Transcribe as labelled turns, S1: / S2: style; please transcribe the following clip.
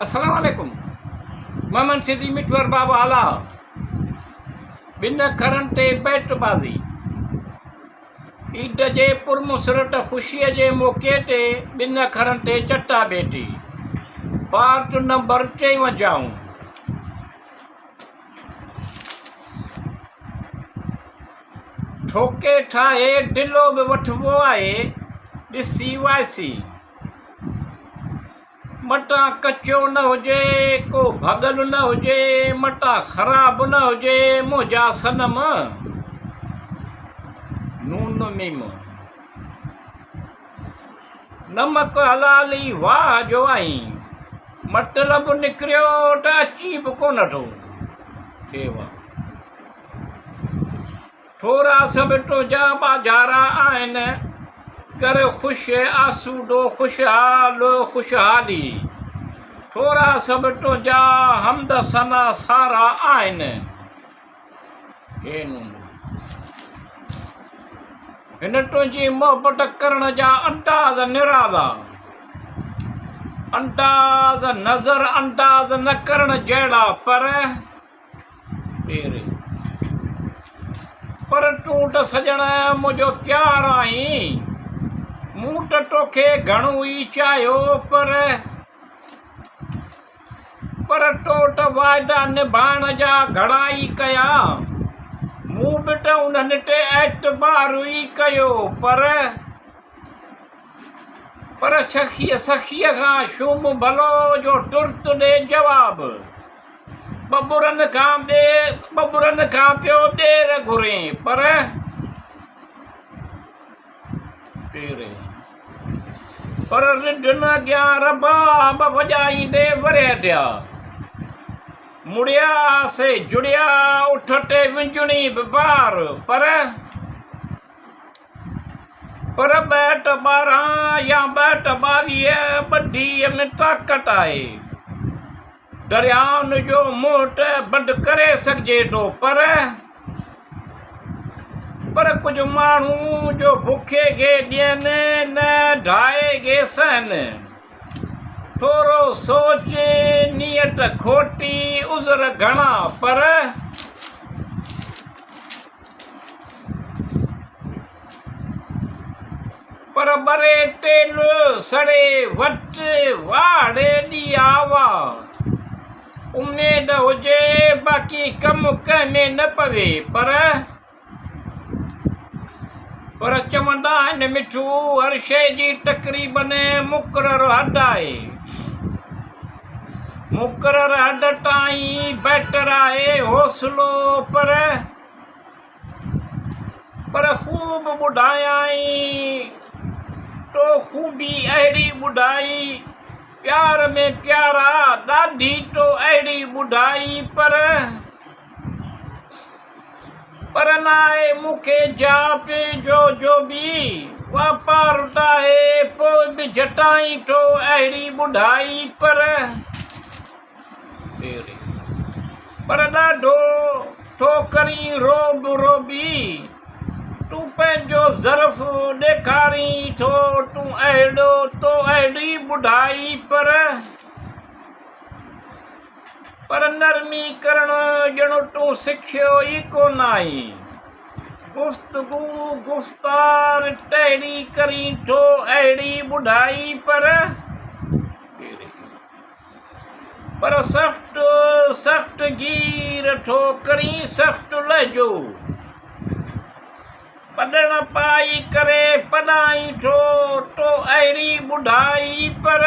S1: अस्सलाम वालेकुम। मोहम्मद सिद्दीक मिटवर बाबा आला बिन खरन ते बैटबाज़ी ईद जे पुरमुसरत ख़ुशीअ जे मौक़े ते बिन खरन ते चटा बेटी पार्ट नंबर 53। ठोके ठाहे ढिलो बि वठिबो आहे ॾिसी वाइसी। मटा कचो न हुजे को भॻल न हुजे, मटा ख़राब न हुजे मुंहिंजा सनम नून मीम। नमक हलाली वाह जो आई मतिलबु निकिरियो त अची बि कोन थो थिए। थोरा सभु तुंहिंजा बाज़ारा आहिनि कर ख़ुशि आसूदो ख़ुशहाल ख़ुशहाली। थोरा सभु तुंहिंजा हमद सना सारा आहिनि। हिन तुंहिंजी मोहबत करण जा अंदाज़ निराला, अंदाज़ नज़र अंदाज़ न करण जहिड़ा पर तूं त सजण मुंहिंजो प्यार आहीं। मूं त तोखे घणो ई चाहियो पर तो त वाइदा निभाइण जा घणा ई कया। मूं बि त उन्हनि ते एतबार ई कयो पर सखीअ खां शूम भलो जो तुर्त ॾे जवाब। बबुरनि खां पियो ॾेर घुरे पर रिढ न अॻियां रबाब वॼाईंदे वरिया मुड़िया से जुड़िया उठ ते विंझणी बि बार पर ॿ 12 या ॿ 22 ॿढीअ में ताक़त आहे। दरियाउनि जो मुंहुं त बंदि करे सघिजे थो पर कुझु माण्हू जो बुखे खे ॾियनि न ढाहे खे सहनि। थोरो सोच नियत खोटी उज़र घणा पर बरे तेल सड़े वट वाड़े ॾियावा। उमेद हुजे बाक़ी कमु कंहिंमें न पवे पर चवंदा आहिनि मिठू हर शइ जी तक़रीबन मुक़ररु हद आहे। मुक़ररु हद ताईं बैटर आहे हौसलो पर ख़ूब ॿुधायई तो ख़ूबी अहिड़ी ॿुधाई प्यार में प्यारा ॾाढी तो अहिड़ी ॿुधाई पर न आहे मूंखे जाप जो बि वापार आहे पोइ बि जटाई तो अहिड़ी ॿुधाई पर ॾाढो ठोकरी रोबी तूं पंहिंजो ज़र्फ़ ॾेखारी थो तूं अहिड़ो तो अहिड़ी ॿुधाई पर नरमी करण ॼणो तूं सिखियो ई कोन आई। गुफ़्तगू गुफ़्तार टहिड़ी करी थो अहिड़ी ॿुधाई पर सख़्त गीर थो करी सख़्त लहजो। पढ़ण पाई करे पढ़ाई थो तो अहिड़ी ॿुधाई पर